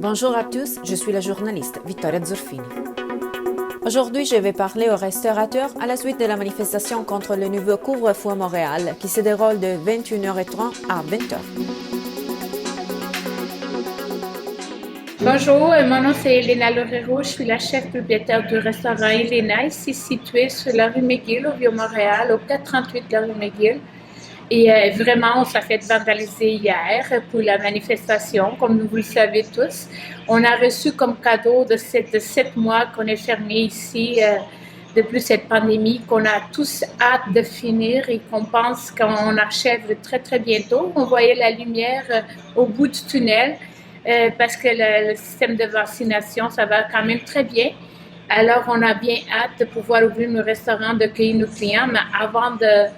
Bonjour à tous, je suis la journaliste Vittoria Zurfini. Aujourd'hui, je vais parler aux restaurateurs à la suite de la manifestation contre le nouveau couvre-feu à Montréal qui se déroule de 21h30 à 20h. Bonjour, mon nom c'est Elena Loureiro, je suis la chef propriétaire du restaurant Elena, ici situé sur la rue McGill au Vieux-Montréal, au 438 de la rue McGill. Et vraiment, on s'est fait vandaliser hier pour la manifestation, comme vous le savez tous. On a reçu comme cadeau de 7 mois qu'on est fermé ici depuis cette pandémie, qu'on a tous hâte de finir et qu'on pense qu'on achève très très bientôt. On voyait la lumière au bout du tunnel parce que le système de vaccination, ça va quand même très bien. Alors, on a bien hâte de pouvoir ouvrir nos restaurants, d'accueillir nos clients, mais avant de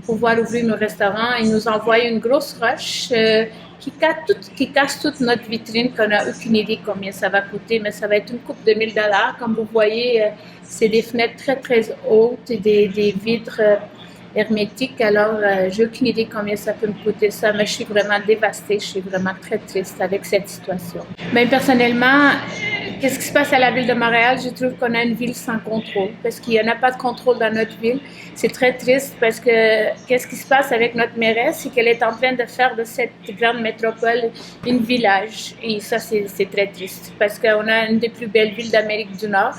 pouvoir ouvrir nos restaurants, ils nous envoient une grosse roche qui casse toute notre vitrine, qu'on n'a aucune idée combien ça va coûter, mais ça va être une coupe de $1000. Comme vous voyez, c'est des fenêtres très, très hautes et des vitres hermétiques. Alors, j'ai aucune idée combien ça peut me coûter ça, mais je suis vraiment dévastée, je suis vraiment très triste avec cette situation. Mais personnellement, qu'est-ce qui se passe à la ville de Montréal? Je trouve qu'on a une ville sans contrôle parce qu'il n'y en a pas de contrôle dans notre ville. C'est très triste parce que qu'est-ce qui se passe avec notre mairesse? C'est qu'elle est en train de faire de cette grande métropole une village. Et ça, c'est très triste parce qu'on a une des plus belles villes d'Amérique du Nord,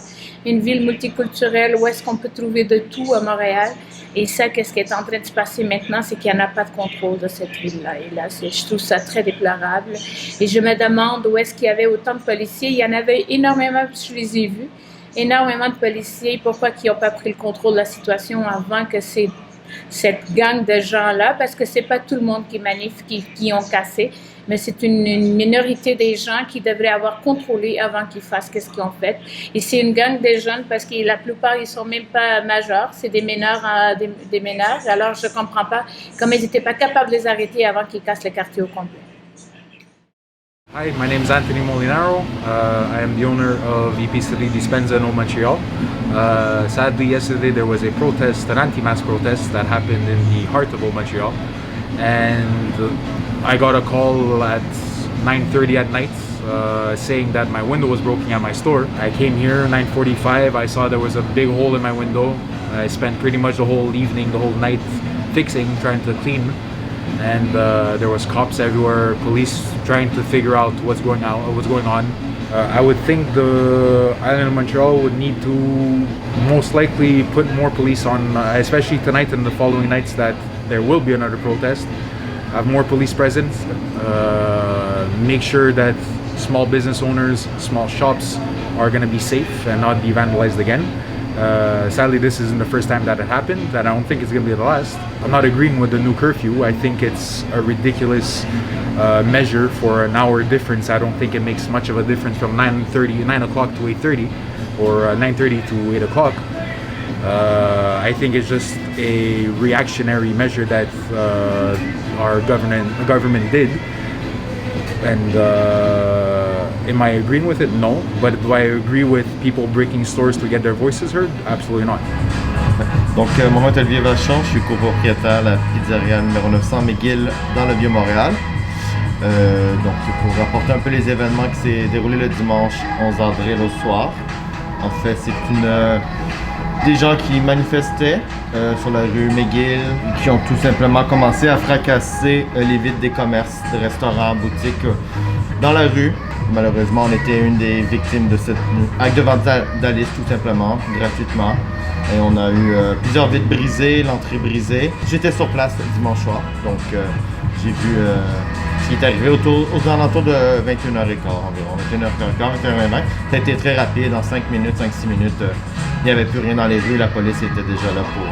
une ville multiculturelle où est-ce qu'on peut trouver de tout à Montréal. Et ça, qu'est-ce qui est en train de se passer maintenant, c'est qu'il n'y en a pas de contrôle de cette ville-là. Et là, je trouve ça très déplorable. Et je me demande où est-ce qu'il y avait autant de policiers. Il y en avait énormément, je les ai vus, énormément de policiers. Pourquoi ils n'ont pas pris le contrôle de la situation avant que cette gang de gens-là, parce que c'est pas tout le monde qui manifeste, qui ont cassé, mais c'est une minorité des gens qui devraient avoir contrôlé avant qu'ils fassent ce qu'ils ont fait. Et c'est une gang de jeunes parce que la plupart, ils sont même pas majeurs, c'est des mineurs, des mineurs. Alors, je comprends pas comment ils n'étaient pas capables de les arrêter avant qu'ils cassent le quartier au complet. Hi, my name is Anthony Molinaro. I am the owner of Épicerie Dispenza no Montreal. Sadly, yesterday there was a protest, an anti-mask protest that happened in the heart of Old Montreal. And I got a call at 9:30 at night saying that my window was broken at my store. I came here 9:45. I saw there was a big hole in my window. I spent pretty much the whole evening, the whole night fixing, trying to clean. And there was cops everywhere, police trying to figure out what's going on. I would think the island of Montreal would need to most likely put more police on, especially tonight and the following nights that there will be another protest. Have more police presence, make sure that small business owners, small shops are going to be safe and not be vandalized again. Sadly, this isn't the first time that it happened, and I don't think it's going to be the last. I'm not agreeing with the new curfew. I think it's a ridiculous measure for an hour difference. I don't think it makes much of a difference from 9 o'clock to 8:30 or 9:30 to 8 o'clock. I think it's just a reactionary measure that our government did. And am I agreeing with it? No. But do I agree with people breaking stores to get their voices heard? Absolutely not. Donc, mon nom est Olivier Vachon, je suis copropriétaire de la pizzeria numéro 900 McGill dans le Vieux-Montréal. Donc, c'est pour rapporter un peu les événements qui s'est déroulé le dimanche 11 avril au soir. En fait, c'est des gens qui manifestaient sur la rue McGill, qui ont tout simplement commencé à fracasser les vitres des commerces, des restaurants, boutiques dans la rue. Malheureusement, on était une des victimes de cet acte de vandalisme tout simplement, gratuitement. Et on a eu plusieurs vitres brisées, l'entrée brisée. J'étais sur place dimanche soir, donc j'ai vu ce qui est arrivé aux alentours de 21h15 environ, 21h15, 21h20. Ça a été très rapide, en 5 minutes, 5-6 minutes, il n'y avait plus rien dans les rues, la police était déjà là pour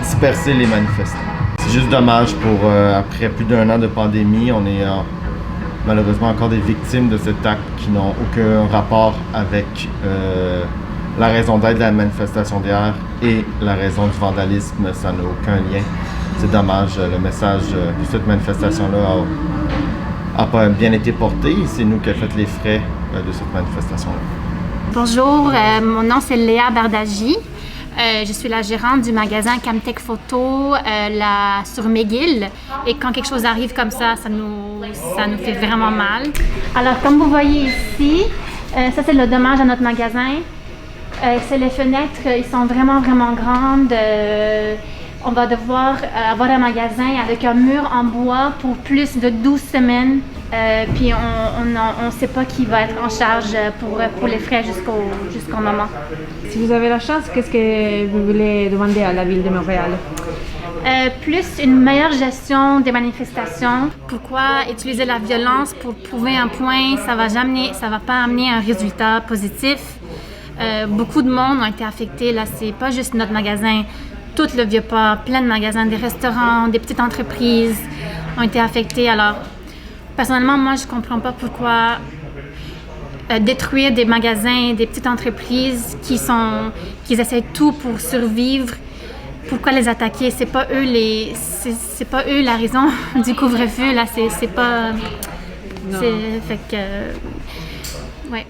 disperser les manifestants. C'est juste dommage après plus d'1 an de pandémie, on est malheureusement encore des victimes de cet acte qui n'ont aucun rapport avec la raison d'être de la manifestation d'hier et la raison du vandalisme, ça n'a aucun lien. C'est dommage, le message de cette manifestation-là n'a pas bien été porté. C'est nous qui avons fait les frais de cette manifestation-là. Bonjour, mon nom c'est Léa Bardagi. Je suis la gérante du magasin Camtech Photo sur McGill. Et quand quelque chose arrive comme ça nous fait vraiment mal. Alors, comme vous voyez ici, ça c'est le dommage à notre magasin. C'est les fenêtres, ils sont vraiment, vraiment grandes. On va devoir avoir un magasin avec un mur en bois pour plus de 12 semaines. Puis on ne sait pas qui va être en charge pour les frais jusqu'au moment. Si vous avez la chance, qu'est-ce que vous voulez demander à la ville de Montréal? Plus une meilleure gestion des manifestations. Pourquoi utiliser la violence pour prouver un point? Ça va pas amener un résultat positif. Beaucoup de monde ont été affectés. Là, c'est pas juste notre magasin. Tout le Vieux-Port, plein de magasins, des restaurants, des petites entreprises ont été affectés. Alors, personnellement, moi, je ne comprends pas pourquoi détruire des magasins, des petites entreprises qui essaient tout pour survivre. Pourquoi les attaquer? C'est pas eux la raison du couvre-feu. Là, c'est pas. Fait que, ouais.